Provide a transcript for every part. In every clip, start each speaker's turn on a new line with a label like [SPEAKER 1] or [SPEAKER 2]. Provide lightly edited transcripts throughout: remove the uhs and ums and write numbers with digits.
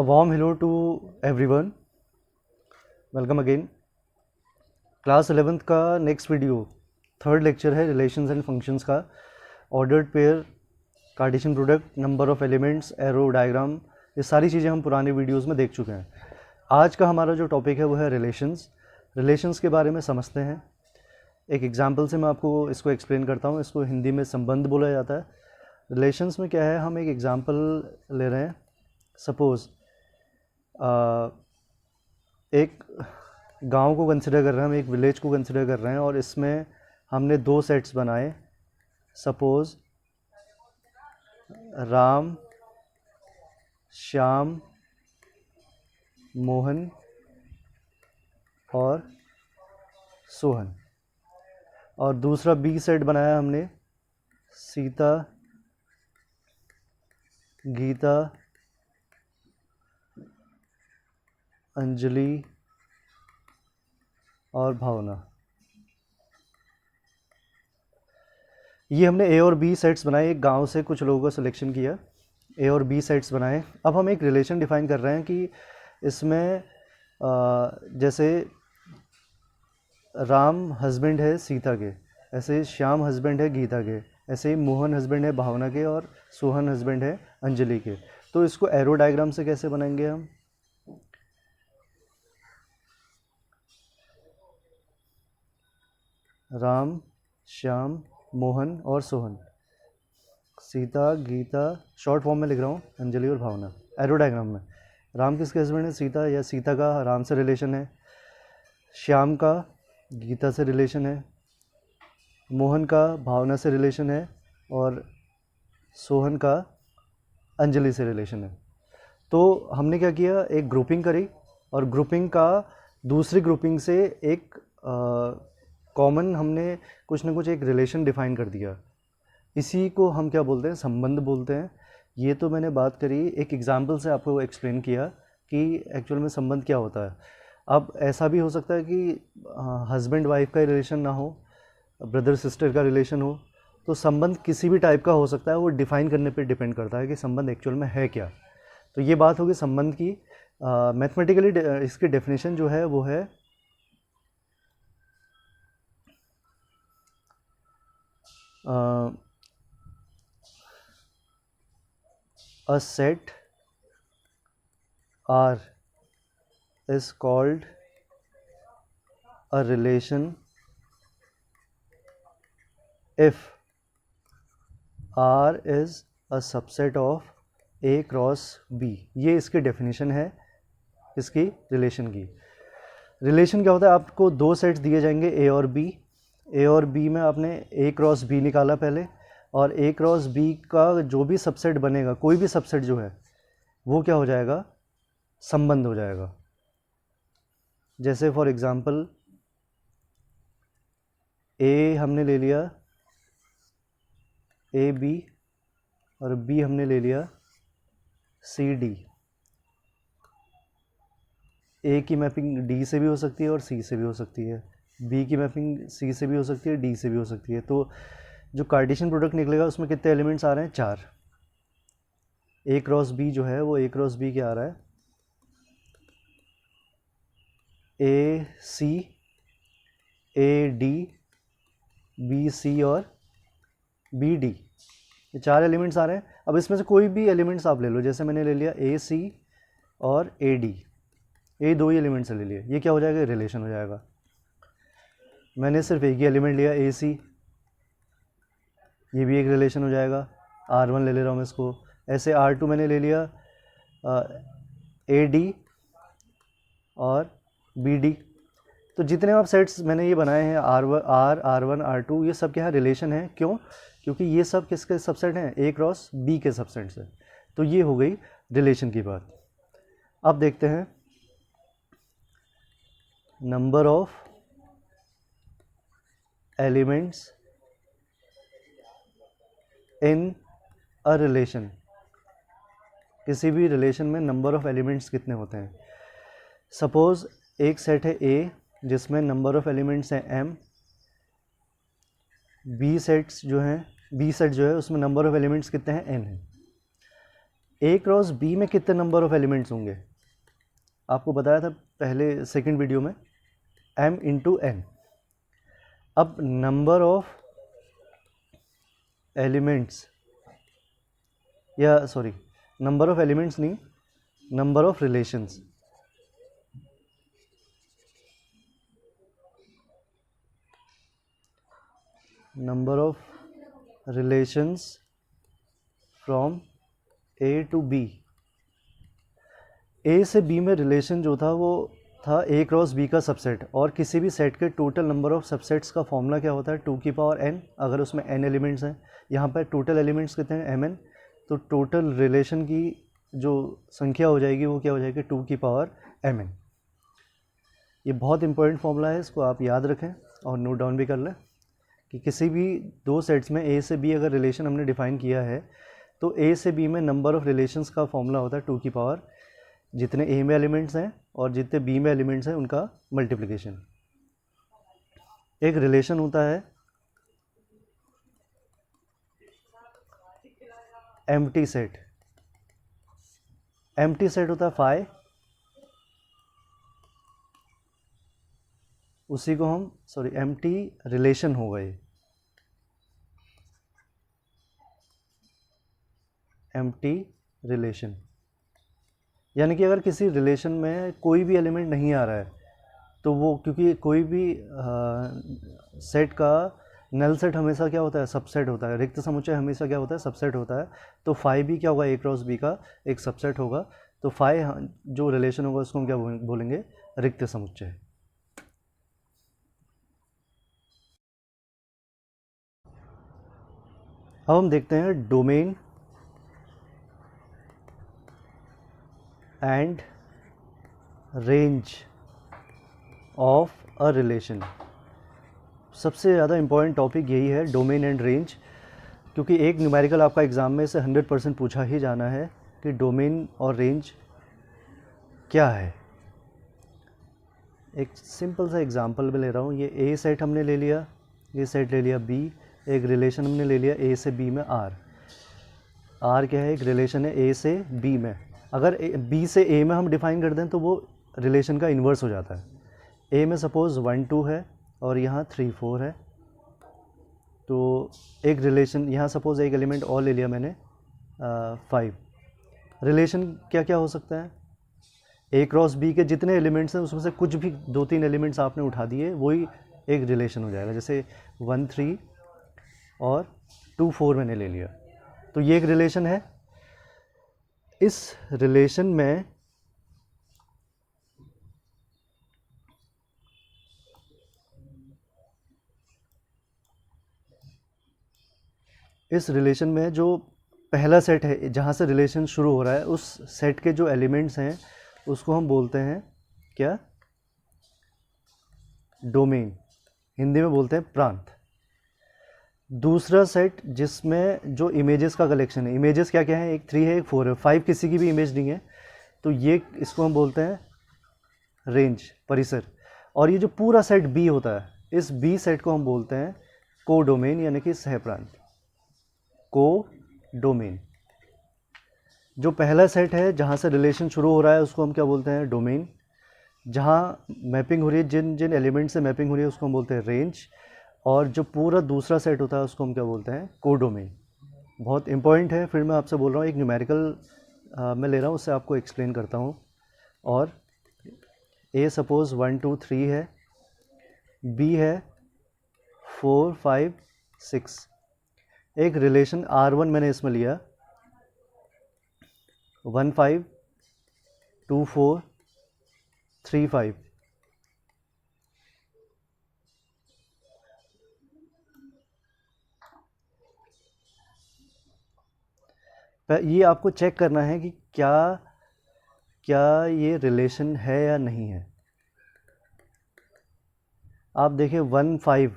[SPEAKER 1] A warm hello to everyone. Welcome again. Class 11th का next video third lecture है relations and functions का. Ordered pair, Cartesian product, number of elements, arrow diagram, ये सारी चीज़ें हम पुराने videos में देख चुके हैं. आज का हमारा जो टॉपिक है वो है रिलेशंस के बारे में समझते हैं. एक एग्जांपल से मैं आपको इसको एक्सप्लेन करता हूँ. इसको हिंदी में संबंध बोला जाता है. रिलेशंस में क्या है, हम एक एग्जांपल ले रहे हैं. सपोज़ एक गांव को कंसिडर कर रहे हैं, हम एक विलेज को कंसिडर कर रहे हैं और इसमें हमने दो सेट्स बनाए. सपोज़ राम, श्याम, मोहन और सोहन. और दूसरा बी सेट बनाया हमने सीता, गीता, अंजलि और भावना. ये हमने ए और बी सेट्स बनाए. एक गांव से कुछ लोगों का सिलेक्शन किया, ए और बी सेट्स बनाए. अब हम एक रिलेशन डिफाइन कर रहे हैं कि इसमें जैसे राम हस्बैंड है सीता के, ऐसे श्याम हस्बैंड है गीता के, ऐसे ही मोहन हस्बैंड है भावना के और सोहन हस्बैंड है अंजलि के. तो इसको एरो डायग्राम से कैसे बनाएंगे हम. राम, श्याम, मोहन और सोहन, सीता, गीता, शॉर्ट फॉर्म में लिख रहा हूँ, अंजलि और भावना. एरो डायग्राम में राम किसके हस्बैंड है, सीता, या सीता का राम से रिलेशन है, श्याम का गीता से रिलेशन है, मोहन का भावना से रिलेशन है और सोहन का अंजलि से रिलेशन है. तो हमने क्या किया, एक ग्रुपिंग करी और ग्रुपिंग का दूसरी ग्रुपिंग से एक कॉमन हमने कुछ ना कुछ एक रिलेशन डिफाइन कर दिया. इसी को हम क्या बोलते हैं, संबंध बोलते हैं. ये तो मैंने बात करी, एक एग्जांपल से आपको एक्सप्लेन किया कि एक्चुअल में संबंध क्या होता है. अब ऐसा भी हो सकता है कि हस्बैंड वाइफ का रिलेशन ना हो, ब्रदर सिस्टर का रिलेशन हो. तो संबंध किसी भी टाइप का हो सकता है, वो डिफ़ाइन करने पे डिपेंड करता है कि संबंध एक्चुअल में है क्या. तो ये बात होगी संबंध की. मैथमेटिकली इसकी डेफिनेशन जो है वो है a set R is called a relation if R is a subset of A cross B. ये इसकी डेफिनेशन है इसकी रिलेशन की. रिलेशन क्या होता है, आपको दो सेट्स दिए जाएंगे ए और बी. ए और बी में आपने ए क्रॉस बी निकाला पहले, और ए क्रॉस बी का जो भी सबसेट बनेगा, कोई भी सबसेट जो है वो क्या हो जाएगा, संबंध हो जाएगा. जैसे फॉर एग्जांपल ए हमने ले लिया ए बी और बी हमने ले लिया सी डी. ए की मैपिंग डी से भी हो सकती है और सी से भी हो सकती है, बी की मैपिंग सी से भी हो सकती है, डी से भी हो सकती है. तो जो कार्टेशियन प्रोडक्ट निकलेगा उसमें कितने एलिमेंट्स आ रहे हैं, 4. ए क्रॉस बी जो है वो ए क्रॉस बी क्या आ रहा है, ए सी, ए डी, बी सी और बी डी. ये 4 एलिमेंट्स आ रहे हैं. अब इसमें से कोई भी एलिमेंट्स आप ले लो. जैसे मैंने ले लिया ए सी और ए डी, ये दो ही एलिमेंट से ले लिए. ये क्या हो जाएगा, रिलेशन हो जाएगा. मैंने सिर्फ एक ही एलिमेंट लिया ए सी, ये भी एक रिलेशन हो जाएगा. R1 ले ले रहा हूँ मैं इसको. ऐसे R2 मैंने ले लिया ए डी और बी डी. तो जितने आप सेट्स मैंने ये बनाए हैं R1, R2, ये सब क्या है, रिलेशन है. क्यों, क्योंकि ये सब किसके सबसेट हैं, ए क्रॉस बी के सबसेट से. तो ये हो गई रिलेशन की बात. अब देखते हैं number of elements in a relation. किसी भी रिलेशन में नंबर ऑफ एलिमेंट्स कितने होते हैं. सपोज़ एक सेट है ए जिसमें नंबर ऑफ एलिमेंट्स हैं m. बी सेट जो है उसमें नंबर ऑफ एलिमेंट्स कितने हैं, n है. ए क्रॉस बी में कितने नंबर ऑफ एलिमेंट्स होंगे? आपको बताया था पहले सेकंड वीडियो में, m इंटू एन। अब नंबर ऑफ एलिमेंट्स, या सॉरी, नंबर ऑफ एलिमेंट्स नहीं, number of relations. Number of relations from A to B. A से बी में रिलेशन जो था वो था ए क्रॉस बी का सबसेट, और किसी भी सेट के टोटल नंबर ऑफ सबसेट्स का फॉर्मूला क्या होता है? 2 की पावर n, अगर उसमें n एलिमेंट्स हैं। यहाँ पर टोटल एलिमेंट्स कितने हैं? mn। तो टोटल रिलेशन की जो संख्या हो जाएगी वो क्या हो जाएगी? 2 की पावर mn। ये बहुत इंपॉर्टेंट फॉर्मूला है, इसको आप याद रखें और नोट डाउन भी कर लें कि किसी भी दो सेट्स में ए से बी अगर रिलेशन हमने डिफाइन किया है तो ए से बी में नंबर ऑफ रिलेशंस का फॉर्मूला होता है 2 की पावर जितने ए में एलिमेंट्स हैं और जितने बी में एलिमेंट्स हैं उनका मल्टीप्लिकेशन। एक रिलेशन होता है एम्प्टी सेट। एम्प्टी सेट होता है फाई, उसी को हम एम्प्टी रिलेशन होगा ये, एम्प्टी रिलेशन। यानी कि अगर किसी रिलेशन में कोई भी एलिमेंट नहीं आ रहा है तो वो, क्योंकि कोई भी सेट का नल सेट हमेशा क्या होता है? सबसेट होता है। रिक्त समुच्चय हमेशा क्या होता है? सबसेट होता है। तो फाई भी क्या होगा? ए क्रॉस बी का एक सबसेट होगा। तो फाई जो रिलेशन होगा उसको हम क्या बोलेंगे? रिक्त समुच्चय। अब हम देखते हैं domain and range of a relation. सबसे ज़्यादा इम्पॉर्टेंट टॉपिक यही है, डोमेन एंड रेंज, क्योंकि एक न्यूमेरिकल आपका एग्ज़ाम में से 100% पूछा ही जाना है कि डोमेन और रेंज क्या है। एक सिंपल सा एग्जांपल मैं ले रहा हूँ। ये ए सेट हमने ले लिया, ये सेट ले लिया बी, एक रिलेशन हमने ले लिया ए से बी में आर। आर क्या है? एक रिलेशन है ए से बी में। अगर बी से ए में हम डिफाइन कर दें तो वो रिलेशन का इन्वर्स हो जाता है। ए में सपोज़ 1 2 है और यहाँ 3 4 है, तो एक रिलेशन यहाँ सपोज़ एक एलिमेंट और ले लिया मैंने 5। रिलेशन क्या क्या हो सकता है? ए क्रॉस बी के जितने एलिमेंट्स हैं उसमें से कुछ भी 2-3 एलिमेंट्स आपने उठा दिए, वही एक रिलेशन हो जाएगा। जैसे 1 3 और 2 4 मैंने ले लिया, तो ये एक रिलेशन है। इस रिलेशन में जो पहला सेट है जहाँ से रिलेशन शुरू हो रहा है, उस सेट के जो एलिमेंट्स हैं उसको हम बोलते हैं क्या? डोमेन, हिंदी में बोलते हैं प्रांत। दूसरा सेट जिसमें जो इमेजेस का कलेक्शन है, इमेजेस क्या क्या है? एक 3 है, एक 4 है, 5 किसी की भी इमेज नहीं है, तो ये इसको हम बोलते हैं रेंज, परिसर। और ये जो पूरा सेट बी होता है, इस बी सेट को हम बोलते हैं को डोमेन, यानी कि सहप्रांत। को डोमेन, जो पहला सेट है जहाँ से रिलेशन शुरू हो रहा है उसको हम क्या बोलते हैं? डोमेन। जहाँ मैपिंग हो रही है, जिन जिन एलिमेंट से मैपिंग हो रही है उसको हम बोलते हैं रेंज। और जो पूरा दूसरा सेट होता है उसको हम क्या बोलते हैं? को डोमेन। बहुत इंपॉर्टेंट है। फिर मैं आपसे बोल रहा हूँ, एक न्यूमेरिकल मैं ले रहा हूँ, उससे आपको एक्सप्लेन करता हूँ। और ए सपोज़ 1 2 3 है, बी है 4 5 6। एक रिलेशन R1 मैंने इसमें लिया, 1 5 2 4 3 5। ये आपको चेक करना है कि क्या ये रिलेशन है या नहीं है। आप देखिए 1 5,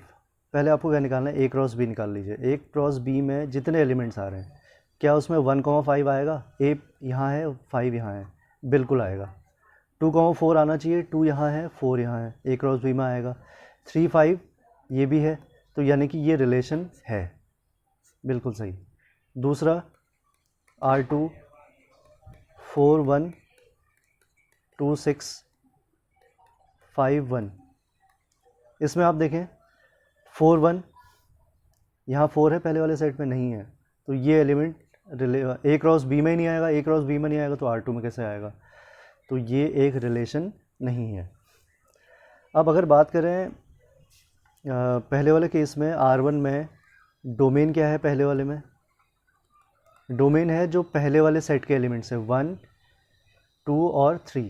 [SPEAKER 1] पहले आपको क्या निकालना है? ए क्रॉस बी निकाल लीजिए। ए क्रॉस बी में जितने एलिमेंट्स आ रहे हैं, क्या उसमें 1 5 आएगा? ए यहाँ है, 5 यहाँ है, बिल्कुल आएगा। 2 4 आना चाहिए, 2 यहाँ है, 4 यहाँ है, ए क्रॉस बी में आएगा। 3 5 ये भी है, तो यानी कि ये रिलेशन है, बिल्कुल सही। दूसरा R2 412651। इसमें आप देखें 41 यहाँ 4 है, पहले वाले सेट में नहीं है, तो ये एलिमेंट ए क्रॉस बी में ही नहीं आएगा, ए क्रॉस बी में नहीं आएगा तो R2 में कैसे आएगा, तो ये एक रिलेशन नहीं है। अब अगर बात करें पहले वाले केस में R1 में डोमेन क्या है, पहले वाले में डोमेन है जो पहले वाले सेट के एलिमेंट्स है 1 2 और 3।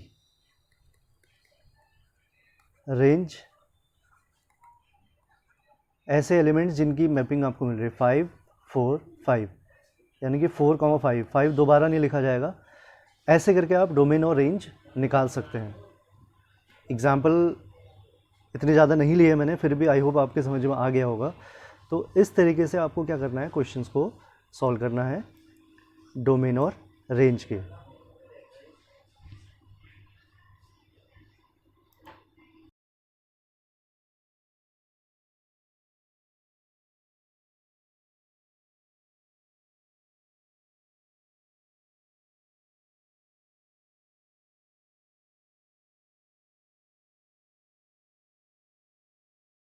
[SPEAKER 1] रेंज ऐसे एलिमेंट्स जिनकी मैपिंग आपको मिल रही है 5 4 5, यानी कि 4, 5 दोबारा नहीं लिखा जाएगा। ऐसे करके आप डोमेन और रेंज निकाल सकते हैं। एग्जाम्पल इतने ज़्यादा नहीं लिए मैंने, फिर भी आई होप आपके समझ में आ गया होगा। तो इस तरीके से आपको क्या करना है, क्वेश्चंस को सॉल्व करना है डोमेन और रेंज के।